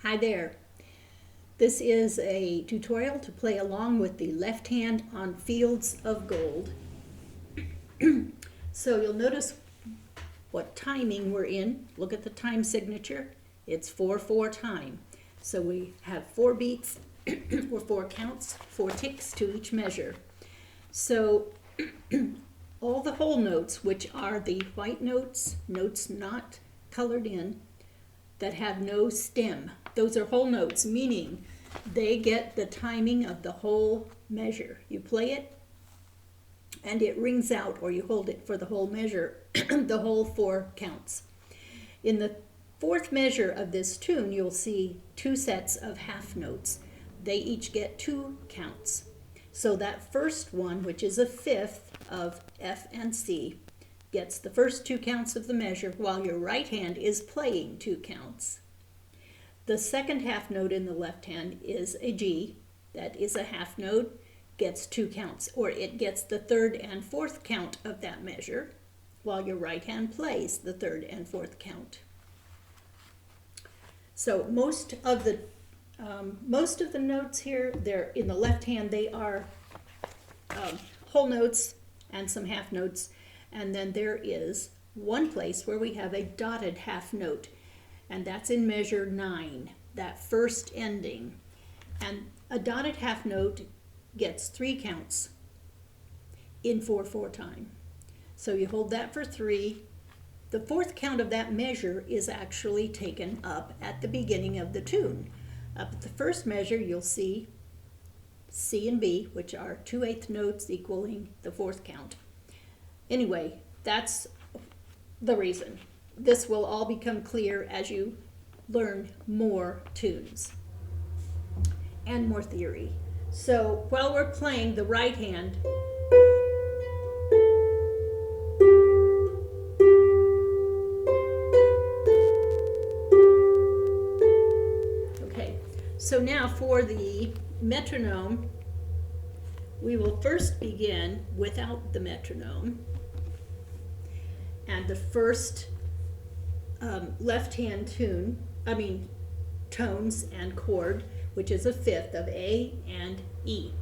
Hi there. This is a tutorial to play along with the left hand on Fields of Gold. So you'll notice what timing we're in. Look at the time signature. It's 4/4 time. So we have 4 beats or 4 counts, 4 ticks to each measure. So all the whole notes, which are the white notes, notes not colored in, that have no stem, those are whole notes, meaning they get the timing of the whole measure. You play it and it rings out, or you hold it for the whole measure, the whole 4 counts. In the 4th measure of this tune, you'll see 2 sets of half notes. They each get 2 counts. So that first one, which is a 5th of F and C, gets the first 2 counts of the measure, while your right hand is playing 2 counts. The second half note in the left hand is a G. That is a half note, gets 2 counts, or it gets the 3rd and 4th count of that measure, while your right hand plays the 3rd and 4th count. So most of the notes here, they're in the left hand, they are whole notes and some half notes. And then there is one place where we have a dotted half note, and that's in measure 9, that first ending. And a dotted half note gets 3 counts in 4/4 time. So you hold that for 3. The 4th count of that measure is actually taken up at the beginning of the tune. Up at the first measure, you'll see C and B, which are 2/8 notes equaling the 4th count. Anyway, that's the reason. This will all become clear as you learn more tunes and more theory. So while we're playing the right hand, okay, so now for the metronome, we will first begin without the metronome. And the first left-hand tones and chord, which is a 5th of A and E.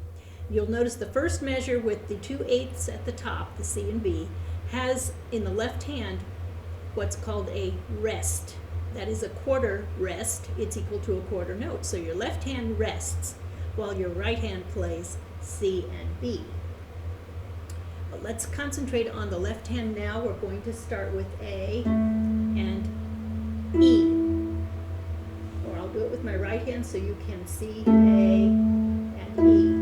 You'll notice the first measure with the 2/8 at the top, the C and B, has in the left hand what's called a rest. That is a quarter rest. It's equal to a quarter note. So your left hand rests while your right hand plays C and B. But let's concentrate on the left hand now. We're going to start with A and E. Or I'll do it with my right hand so you can see A and E.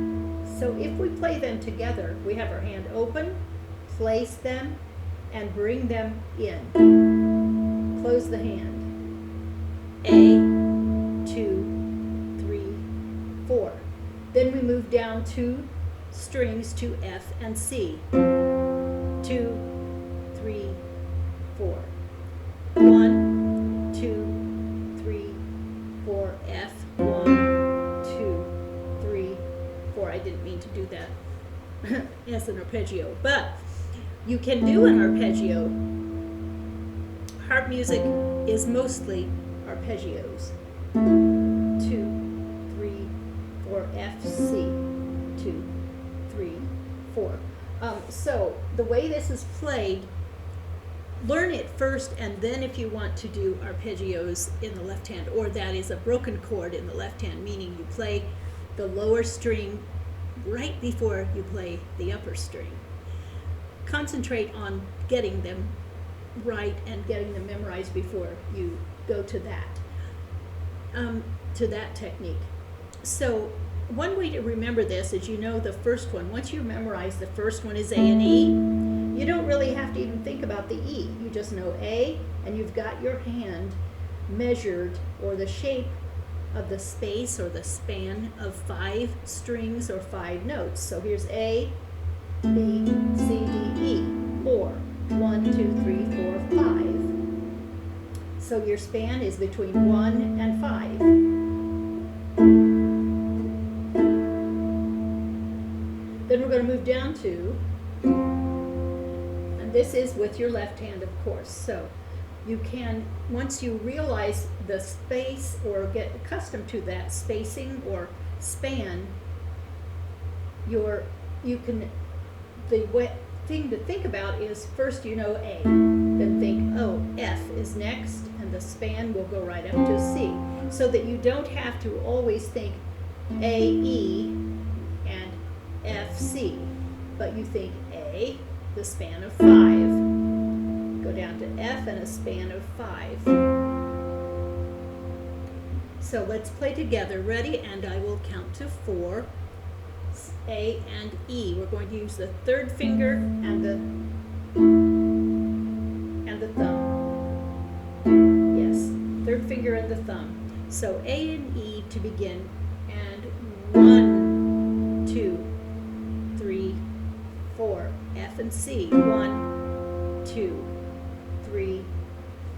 So if we play them together, we have our hand open, place them, and bring them in. Close the hand. A, 2, 3, 4. Then we move down 2 strings to F and C. 2, 3, 4. 1, 2, 3, 4, F. 1, 2, 3, 4. I didn't mean to do that as an arpeggio, but you can do an arpeggio. Harp music is mostly arpeggios. 2, 3, 4, F, C. 2, 3, 4. So the way this is played, learn it first, and then if you want to do arpeggios in the left hand, or that is a broken chord in the left hand, meaning you play the lower string right before you play the upper string. Concentrate on getting them right and getting them memorized before you go to that technique. So one way to remember this is, the first one. Once you memorize the first one is A and E, you don't really have to even think about the E. You just know A, and you've got your hand measured, or the shape of the space or the span of 5 strings or 5 notes. So here's A, B, C, D, E, or 1, 2, 3, 4, 5. So your span is between 1 and 5. Then we're going to move down to, and this is with your left hand, of course. So you can, once you realize the space or get accustomed to that spacing or span, the thing to think about is first you know A, then think, oh, F is next, and the span will go right up to C, so that you don't have to always think A, E, and F, C, but you think A, the span of 5, go down to F and a span of 5. So let's play together. Ready? And I will count to 4. A and E. We're going to use the third finger and the thumb. Yes, third finger and the thumb. So A and E to begin. And 1, 2, 3, 4. F and C. 1, 2, 3,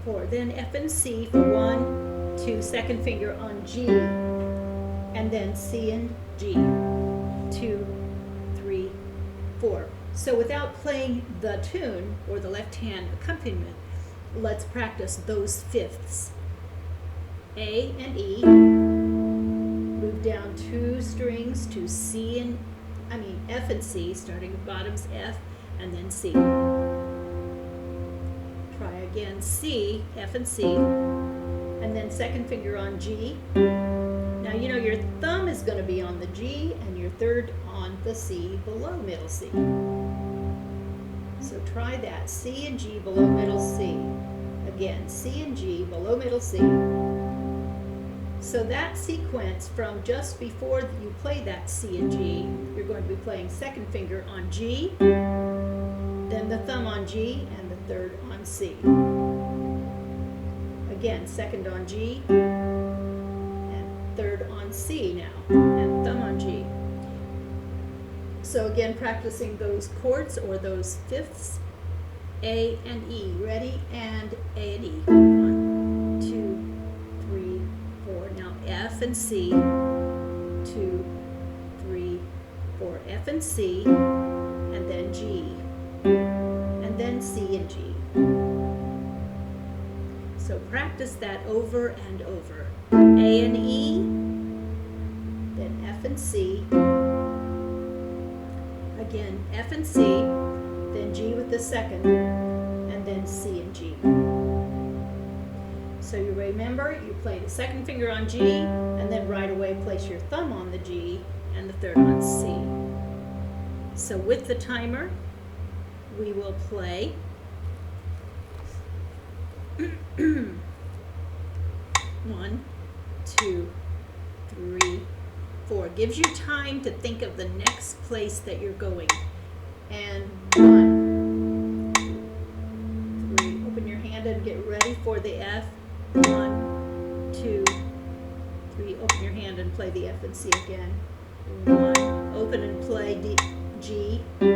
4. Then F and C for 1, 2. Second finger on G. And then C and G. 2, 3, 4. So without playing the tune or the left hand accompaniment, let's practice those fifths. A and E, move down 2 strings to F and C, starting at bottoms F and then C. Try again, C, F and C, and then second finger on G. Now you know your thumb is going to be on the G and your third on the C below middle C. So try that, C and G below middle C. Again, C and G below middle C. So that sequence from just before you play that C and G, you're going to be playing second finger on G, then the thumb on G, and the third on C. Again, second on G, third on C now, and thumb on G. So again, practicing those chords or those fifths, A and E. Ready? And A and E. 1, 2, 3, 4. Now F and C. 2, 3, 4. F and C, and then G, and then C and G. So practice that over and over. A and E, then F and C, again F and C, then G with the second, and then C and G. So you remember, you play the second finger on G, and then right away place your thumb on the G, and the third on C. So with the timer, we will play 1, 2, 3, 4. Gives you time to think of the next place that you're going. And 1, 2, 3. Open your hand and get ready for the F. 1, 2, 3. Open your hand and play the F and C again. 1. Open and play D, G. 4.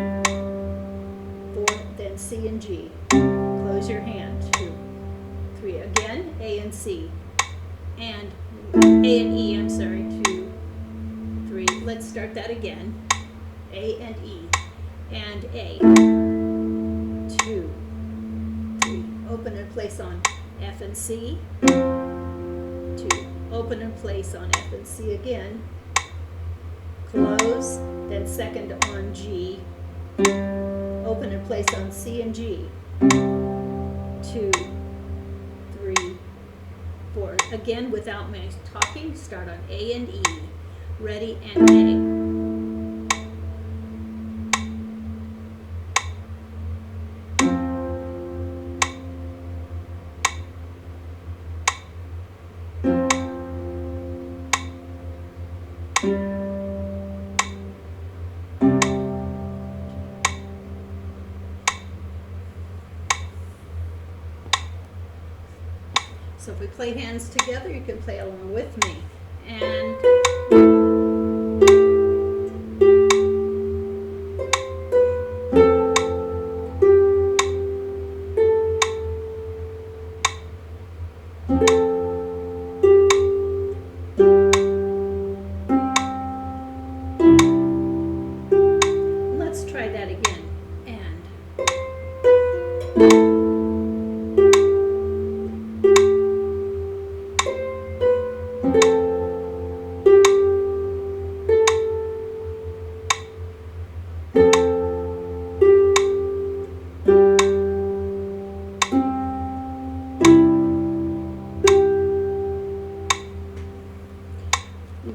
Then C and G. Close your hand. 2, 3. Again, A and C. And A and E, I'm sorry, 2, 3. Let's start that again. A and E. And A. 2, 3. Open and place on F and C. 2. Open and place on F and C again. Close. Then second on G. Open and place on C and G. 2, 3, 4. Again, without me talking, start on A and E. Ready, and A. So if we play hands together, you can play along with me. And let's try that again. And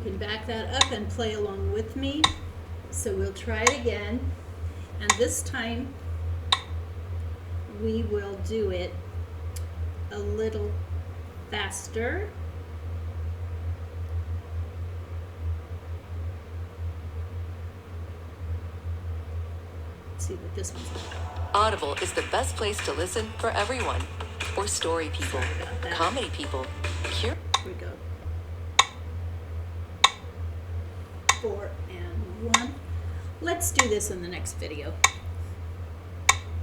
can back that up and play along with me. So we'll try it again, and this time we will do it a little faster. Let's see what this one's like. Audible is the best place to listen for everyone. For story people, Sorry about that. comedy people, Here we go. 4 and 1. Let's do this in the next video.